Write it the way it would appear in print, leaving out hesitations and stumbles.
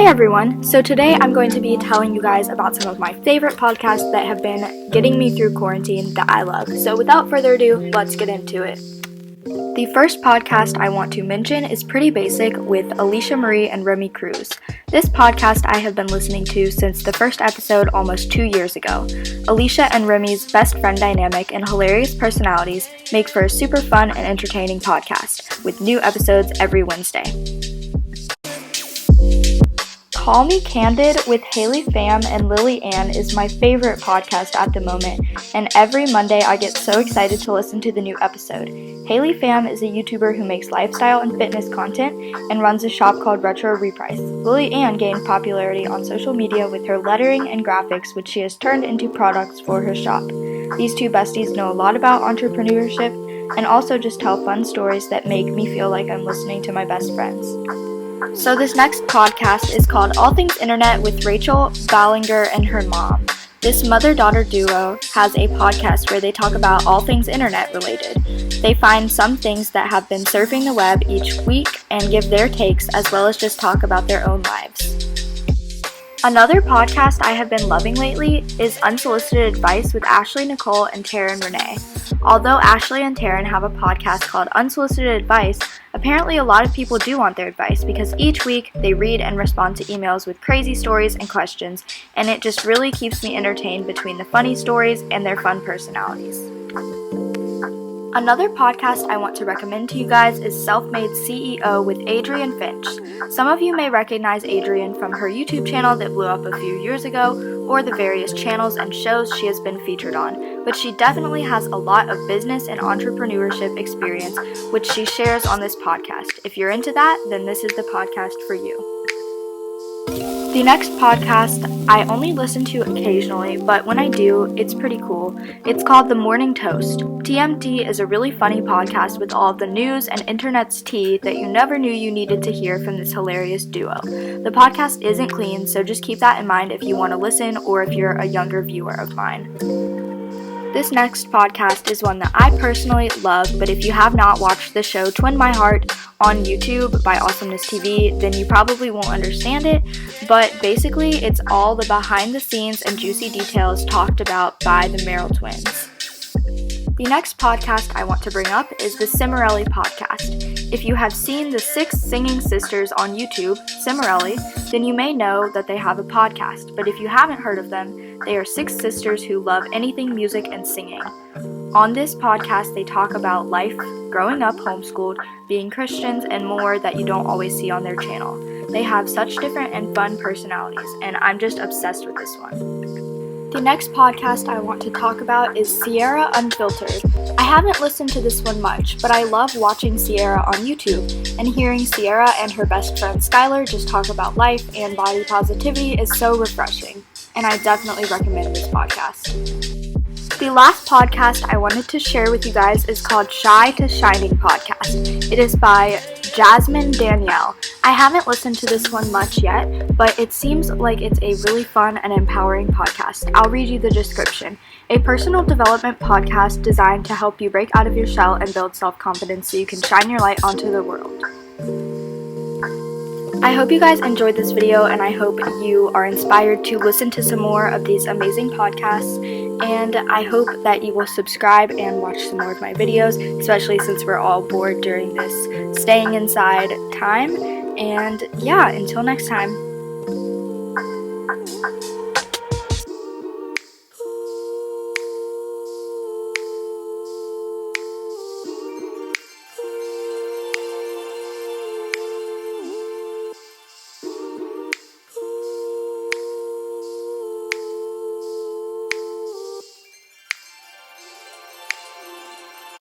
Hey everyone, so today I'm going to be telling you guys about some of my favorite podcasts that have been getting me through quarantine that I love. So without further ado, let's get into it. The first podcast I want to mention is Pretty Basic with Alicia Marie and Remy Cruz. This podcast I have been listening to since the first episode almost 2 years ago. Alicia and Remy's best friend dynamic and hilarious personalities make for a super fun and entertaining podcast, with new episodes every Wednesday. Me Candid with Haley Pham and Lily Ann is my favorite podcast at the moment, and every Monday I get so excited to listen to the new episode. Haley Pham is a YouTuber who makes lifestyle and fitness content and runs a shop called Retro Reprise. Lily Ann gained popularity on social media with her lettering and graphics, which she has turned into products for her shop. These two besties know a lot about entrepreneurship and also just tell fun stories that make me feel like I'm listening to my best friends. So this next podcast is called All Things Internet with Rachel Ballinger and her mom. This mother-daughter duo has a podcast where they talk about all things internet related. They find some things that have been surfing the web each week and give their takes, as well as just talk about their own lives. Another podcast I have been loving lately is Unsolicited Advice with Ashley Nicole and Taryn Renee. Although Ashley and Taryn have a podcast called Unsolicited Advice, apparently a lot of people do want their advice because each week they read and respond to emails with crazy stories and questions, and it just really keeps me entertained between the funny stories and their fun personalities. Another podcast I want to recommend to you guys is SelfMade CEO with Adrienne Finch. Some of you may recognize Adrienne from her YouTube channel that blew up a few years ago, or the various channels and shows she has been featured on, but she definitely has a lot of business and entrepreneurship experience, which she shares on this podcast. If you're into that, then this is the podcast for you. The next podcast I only listen to occasionally, but when I do, it's pretty cool. It's called The Morning Toast. TMT is a really funny podcast with all of the news and internet's tea that you never knew you needed to hear from this hilarious duo. The podcast isn't clean, so just keep that in mind if you want to listen or if you're a younger viewer of mine. This next podcast is one that I personally love, but if you have not watched the show Twin My Heart on YouTube by Awesomeness TV, then you probably won't understand it, but basically it's all the behind the scenes and juicy details talked about by the Merrill twins. The next podcast I want to bring up is the Cimorelli podcast. If you have seen the 6 singing sisters on YouTube, Cimorelli, then you may know that they have a podcast, but if you haven't heard of them, they are 6 sisters who love anything music and singing. On this podcast, they talk about life, growing up homeschooled, being Christians, and more that you don't always see on their channel. They have such different and fun personalities, and I'm just obsessed with this one. The next podcast I want to talk about is Sierra Unfiltered. I haven't listened to this one much, but I love watching Sierra on YouTube, and hearing Sierra and her best friend Skylar just talk about life and body positivity is so refreshing, and I definitely recommend this podcast. The last podcast I wanted to share with you guys is called Shy to Shining Podcast. It is by Jasmine Danielle. I haven't listened to this one much yet, but it seems like it's a really fun and empowering podcast. I'll read you the description. A personal development podcast designed to help you break out of your shell and build self-confidence so you can shine your light onto the world. I hope you guys enjoyed this video, and I hope you are inspired to listen to some more of these amazing podcasts, and I hope that you will subscribe and watch some more of my videos, especially since we're all bored during this staying inside time. And yeah, until next time.